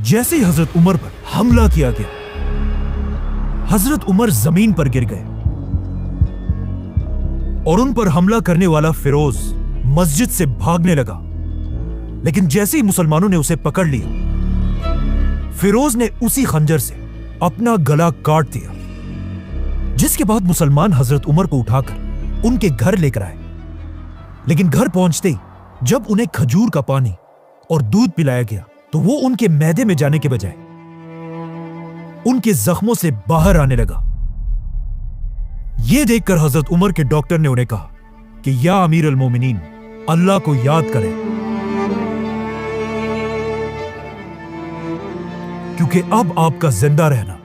جیسے ہی حضرت عمر پر حملہ کیا گیا، حضرت عمر زمین پر گر گئے اور ان پر حملہ کرنے والا فیروز مسجد سے بھاگنے لگا، لیکن جیسے ہی مسلمانوں نے اسے پکڑ لیا، فیروز نے اسی خنجر سے اپنا گلا کاٹ دیا، جس کے بعد مسلمان حضرت عمر کو اٹھا کر ان کے گھر لے کر آئے، لیکن گھر پہنچتے ہی جب انہیں کھجور کا پانی اور دودھ پلایا گیا تو وہ ان کے معدے میں جانے کے بجائے ان کے زخموں سے باہر آنے لگا۔ یہ دیکھ کر حضرت عمر کے ڈاکٹر نے انہیں کہا کہ یا امیر المومنین، اللہ کو یاد کریں، کیونکہ اب آپ کا زندہ رہنا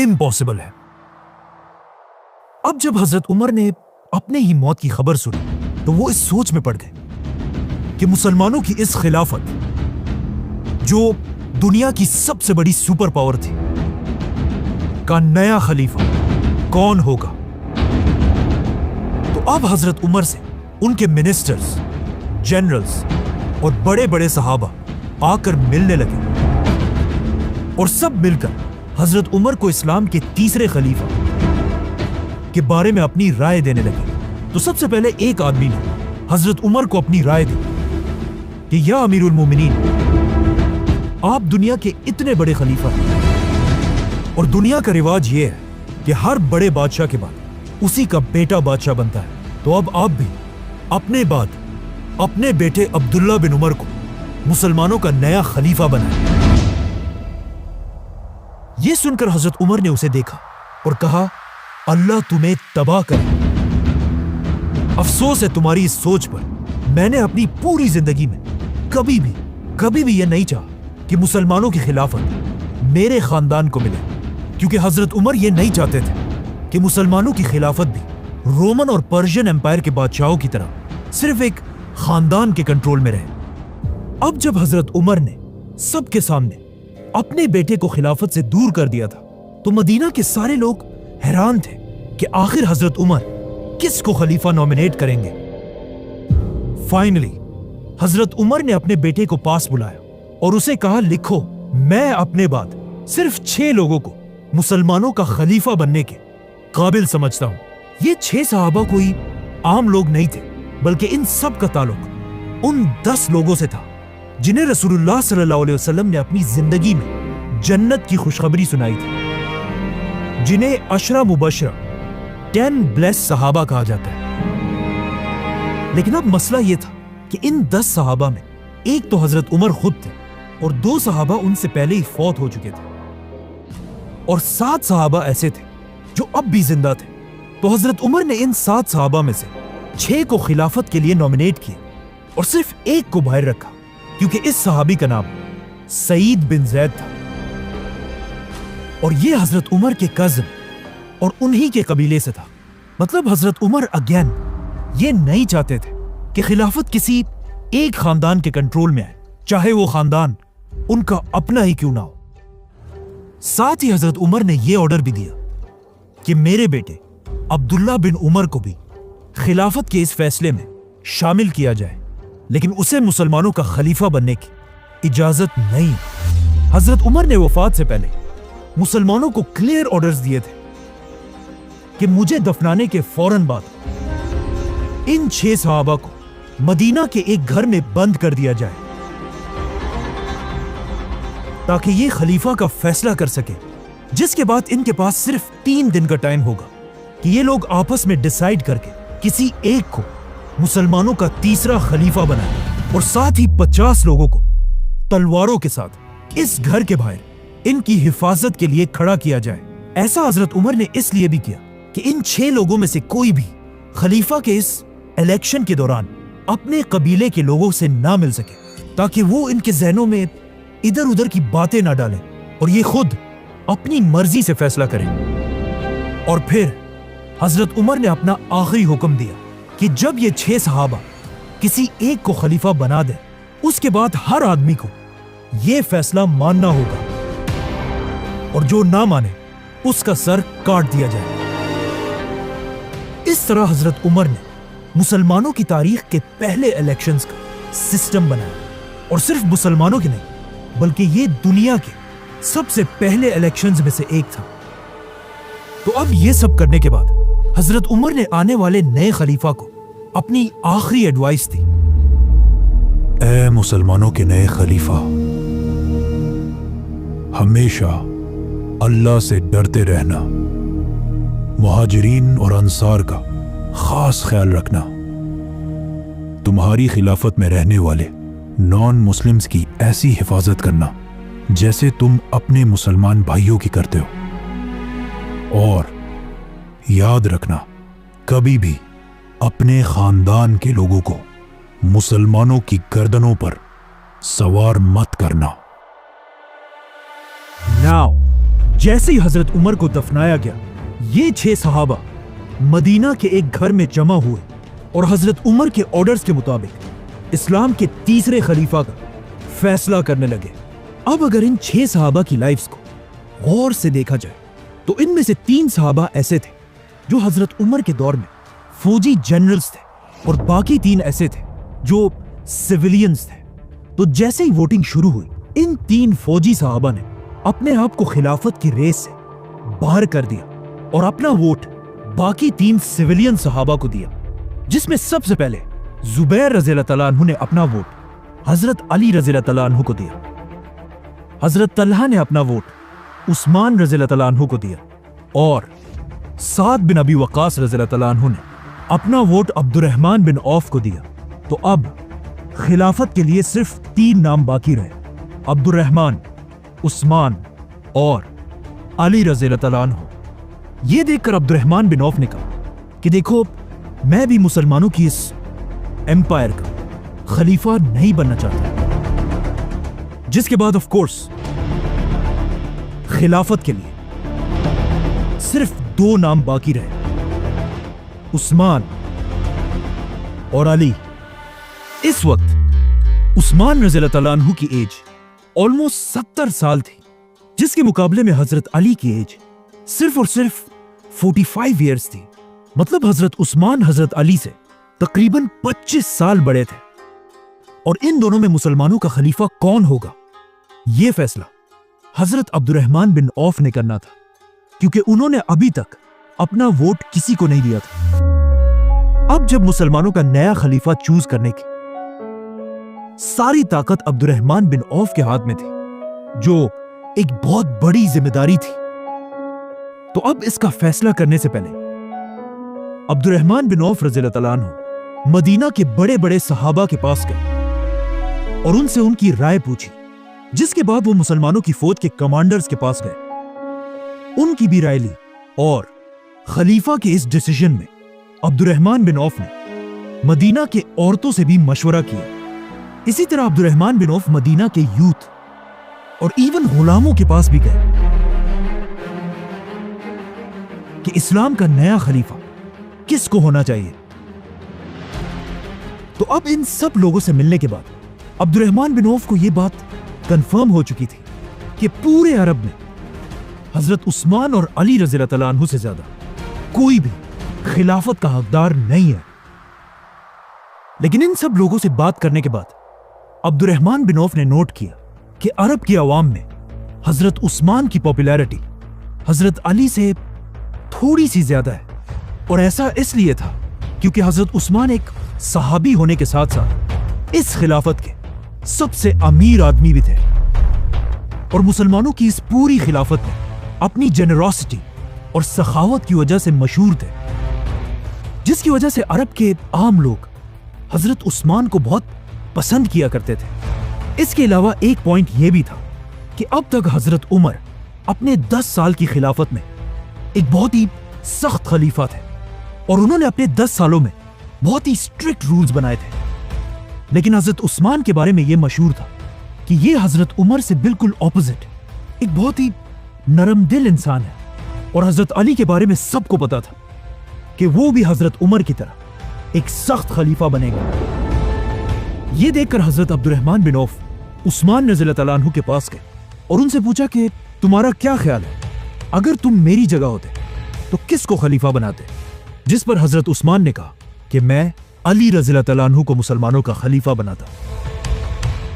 امپاسبل ہے۔ اب جب حضرت عمر نے اپنے ہی موت کی خبر سنی تو وہ اس سوچ میں پڑ گئے کہ مسلمانوں کی اس خلافت، جو دنیا کی سب سے بڑی سپر پاور تھی، کا نیا خلیفہ کون ہوگا۔ تو اب حضرت عمر سے ان کے منسٹرز، جنرلز اور بڑے بڑے صحابہ آ کر ملنے لگے اور سب مل کر حضرت عمر کو اسلام کے تیسرے خلیفہ کے بارے میں اپنی رائے دینے لگے۔ تو سب سے پہلے ایک آدمی نے حضرت عمر کو اپنی رائے دی کہ یا امیر المومنین، آپ دنیا کے اتنے بڑے خلیفہ ہیں اور دنیا کا رواج یہ ہے کہ ہر بڑے بادشاہ کے بعد اسی کا بیٹا بادشاہ بنتا ہے، تو اب آپ بھی اپنے بعد اپنے بیٹے عبداللہ بن عمر کو مسلمانوں کا نیا خلیفہ بنائیں۔ یہ سن کر حضرت عمر نے اسے دیکھا اور کہا، اللہ تمہیں تباہ کرے، افسوس ہے تمہاری اس سوچ پر۔ میں نے اپنی پوری زندگی میں کبھی بھی یہ نہیں چاہا کہ مسلمانوں کی خلافت میرے خاندان کو ملے، کیونکہ حضرت عمر یہ نہیں چاہتے تھے کہ مسلمانوں کی خلافت بھی رومن اور پرشین امپائر کے بادشاہوں کی طرح صرف ایک خاندان کے کنٹرول میں رہے۔ اب جب حضرت عمر نے سب کے سامنے اپنے بیٹے کو خلافت سے دور کر دیا تھا تو مدینہ کے سارے لوگ حیران تھے کہ آخر حضرت عمر کس کو خلیفہ نومینیٹ کریں گے۔ فائنلی حضرت عمر نے اپنے بیٹے کو پاس بلایا اور اسے کہا، لکھو، میں اپنے بعد صرف 6 لوگوں کو مسلمانوں کا خلیفہ بننے کے قابل سمجھتا ہوں۔ یہ 6 صحابہ کوئی عام لوگ نہیں تھے، بلکہ ان سب کا تعلق ان 10 لوگوں سے تھا جنہیں رسول اللہ صلی اللہ علیہ وسلم نے اپنی زندگی میں جنت کی خوشخبری سنائی تھی، جنہیں عشرہ مبشرہ 10 بلیس صحابہ کہا جاتا ہے۔ لیکن اب مسئلہ یہ تھا کہ ان 10 صحابہ میں ایک تو حضرت عمر خود تھے اور 2 صحابہ ان سے پہلے ہی فوت ہو چکے تھے، اور 7 صحابہ ایسے تھے جو اب بھی زندہ تھے۔ تو حضرت عمر نے ان 7 صحابہ میں سے 6 کو خلافت کے لیے نومینیٹ کیا اور صرف ایک کو باہر رکھا، کیونکہ اس صحابی کا نام سعید بن زید تھا اور یہ حضرت عمر کے کزن اور انہی کے قبیلے سے تھا۔ مطلب حضرت عمر اگین یہ نہیں چاہتے تھے کہ خلافت کسی ایک خاندان کے کنٹرول میں آئے، چاہے وہ خاندان ان کا اپنا ہی کیوں نہ ہو۔ ساتھ ہی حضرت عمر نے یہ آرڈر بھی دیا کہ میرے بیٹے عبداللہ بن عمر کو بھی خلافت کے اس فیصلے میں شامل کیا جائے، لیکن اسے مسلمانوں کا خلیفہ بننے کی اجازت نہیں۔ حضرت عمر نے وفات سے پہلے مسلمانوں کو کلیئر آرڈرز دیے تھے کہ مجھے دفنانے کے فوراً بعد ان 6 صحابہ کو مدینہ کے ایک گھر میں بند کر دیا جائے تاکہ یہ خلیفہ کا فیصلہ کر سکے، جس کے بعد ان کے پاس صرف 3 دن کا ٹائم ہوگا کہ یہ لوگ آپس میں ڈیسائیڈ کر کے کسی ایک کو مسلمانوں کا تیسرا خلیفہ بنائے، اور ساتھ ہی 50 لوگوں کو تلواروں کے ساتھ اس گھر کے باہر ان کی حفاظت کے لیے کھڑا کیا جائے۔ ایسا حضرت عمر نے اس لیے بھی کیا کہ ان 6 لوگوں میں سے کوئی بھی خلیفہ کے اس الیکشن کے دوران اپنے قبیلے کے لوگوں سے نہ مل سکے، تاکہ وہ ان کے ذہنوں میں ادھر ادھر کی باتیں نہ ڈالیں اور یہ خود اپنی مرضی سے فیصلہ کریں۔ اور پھر حضرت عمر نے اپنا آخری حکم دیا کہ جب یہ 6 صحابہ کسی ایک کو خلیفہ بنا دیں، اس کے بعد ہر آدمی کو یہ فیصلہ ماننا ہوگا، اور جو نہ مانے اس کا سر کاٹ دیا جائے۔ اس طرح حضرت عمر نے مسلمانوں کی تاریخ کے پہلے الیکشنز کا سسٹم بنایا، اور صرف مسلمانوں کے نہیں بلکہ یہ دنیا کے سب سے پہلے الیکشنز میں سے ایک تھا۔ تو اب یہ سب کرنے کے بعد حضرت عمر نے آنے والے نئے خلیفہ کو اپنی آخری ایڈوائس دی۔ اے مسلمانوں کے نئے خلیفہ، ہمیشہ اللہ سے ڈرتے رہنا، مہاجرین اور انصار کا خاص خیال رکھنا، تمہاری خلافت میں رہنے والے نان مسلمز کی ایسی حفاظت کرنا جیسے تم اپنے مسلمان بھائیوں کی کرتے ہو، اور یاد رکھنا کبھی بھی اپنے خاندان کے لوگوں کو مسلمانوں کی گردنوں پر سوار مت کرنا۔ ناؤ جیسے ہی حضرت عمر کو دفنایا گیا، یہ 6 صحابہ مدینہ کے ایک گھر میں جمع ہوئے اور حضرت عمر کے آرڈرز کے مطابق اسلام کے تیسرے خلیفہ کا فیصلہ کرنے لگے۔ اب اگر ان 6 صحابہ کی لائفز کو غور سے دیکھا جائے تو ان میں سے 3 صحابہ ایسے تھے جو حضرت عمر کے دور میں فوجی جنرلز تھے، اور باقی 3 ایسے تھے جو سیویلینز تھے۔ تو جیسے ہی ووٹنگ شروع ہوئی، ان 3 فوجی صحابہ نے اپنے آپ کو خلافت کی ریس سے باہر کر دیا اور اپنا ووٹ باقی 3 سیویلین صحابہ کو دیا، جس میں سب سے پہلے زبیر رضی اللہ تعالیٰ عنہ نے اپنا ووٹ حضرت علی رضی اللہ تعالیٰ عنہ کو دیا، حضرت طلحہ نے اپنا ووٹ عثمان رضی اللہ تعالیٰ عنہ کو دیا، اور سعد بن ابی وقاص رضی اللہ تعالیٰ عنہ نے اپنا ووٹ عبد الرحمن بن عوف کو دیا۔ تو اب خلافت کے لیے صرف 3 نام باقی رہے، عبد الرحمن، عثمان اور علی رضی اللہ تعالیٰ عنہ۔ یہ دیکھ کر عبد الرحمن بن عوف نے کہا کہ دیکھو، میں بھی مسلمانوں کی اس ایمپائر کا خلیفہ نہیں بننا چاہتا، جس کے بعد آف کورس خلافت کے لیے صرف 2 نام باقی رہے، عثمان اور علی۔ اس وقت عثمان رضی اللہ تعالیٰ عنہ کی ایج آلموسٹ 70 سال تھی، جس کے مقابلے میں حضرت علی کی ایج صرف اور صرف 45 ایئرز تھی۔ مطلب حضرت عثمان حضرت علی سے تقریباً 25 سال بڑے تھے، اور ان دونوں میں مسلمانوں کا خلیفہ کون ہوگا، یہ فیصلہ حضرت عبد الرحمن بن عوف نے کرنا تھا، کیونکہ انہوں نے ابھی تک اپنا ووٹ کسی کو نہیں دیا تھا۔ اب جب مسلمانوں کا نیا خلیفہ چوز کرنے کی ساری طاقت عبد الرحمن بن عوف کے ہاتھ میں تھی، جو ایک بہت بڑی ذمہ داری تھی، تو اب اس کا فیصلہ کرنے سے پہلے عبد الرحمن بن عوف رضی اللہ تعالیٰ عنہ مدینہ کے بڑے بڑے صحابہ کے پاس گئے اور ان سے ان کی رائے پوچھی، جس کے بعد وہ مسلمانوں کی فوج کے کمانڈرز کے پاس گئے، ان کی بھی رائے لی، اور خلیفہ کے اس ڈیسیژن میں عبد الرحمن بن عوف نے مدینہ کے عورتوں سے بھی مشورہ کیا۔ اسی طرح عبد الرحمن بن عوف مدینہ کے یوتھ اور ایون غلاموں کے پاس بھی گئے کہ اسلام کا نیا خلیفہ کس کو ہونا چاہیے۔ تو اب ان سب لوگوں سے ملنے کے بعد عبد الرحمن بن عوف کو یہ بات کنفرم ہو چکی تھی کہ پورے عرب میں حضرت عثمان اور علی رضی اللہ تعالیٰ عنہ سے زیادہ کوئی بھی خلافت کا حقدار نہیں ہے۔ لیکن ان سب لوگوں سے بات کرنے کے بعد عبد الرحمن بن عوف نے نوٹ کیا کہ عرب کی عوام میں حضرت عثمان کی پاپولیرٹی حضرت علی سے تھوڑی سی زیادہ ہے، اور ایسا اس لیے تھا کیونکہ حضرت عثمان ایک صحابی ہونے کے ساتھ ساتھ اس خلافت کے سب سے امیر آدمی بھی تھے، اور مسلمانوں کی اس پوری خلافت میں اپنی جنراسٹی اور سخاوت کی وجہ سے مشہور تھے، جس کی وجہ سے عرب کے عام لوگ حضرت عثمان کو بہت پسند کیا کرتے تھے۔ اس کے علاوہ ایک پوائنٹ یہ بھی تھا کہ اب تک حضرت عمر اپنے 10 سال کی خلافت میں ایک بہت ہی سخت خلیفہ تھے، اور انہوں نے اپنے 10 سالوں میں بہت ہی اسٹرکٹ رولز بنائے تھے۔ لیکن حضرت عثمان کے بارے میں یہ مشہور تھا کہ یہ حضرت عمر سے بالکل اپوزٹ ایک بہت ہی نرم دل انسان ہے، اور حضرت علی کے بارے میں سب کو پتا تھا کہ وہ بھی حضرت عمر کی طرح ایک سخت خلیفہ بنے گا۔ یہ دیکھ کر حضرت عبد الرحمن بن عوف عثمان رضی اللہ تعالیٰ عنہ کے پاس گئے اور ان سے پوچھا کہ تمہارا کیا خیال ہے، اگر تم میری جگہ ہوتے تو کس کو خلیفہ بناتے؟ جس پر حضرت عثمان نے کہا کہ میں علی رضی اللہ تعالیٰ عنہ کو مسلمانوں کا خلیفہ بناتا۔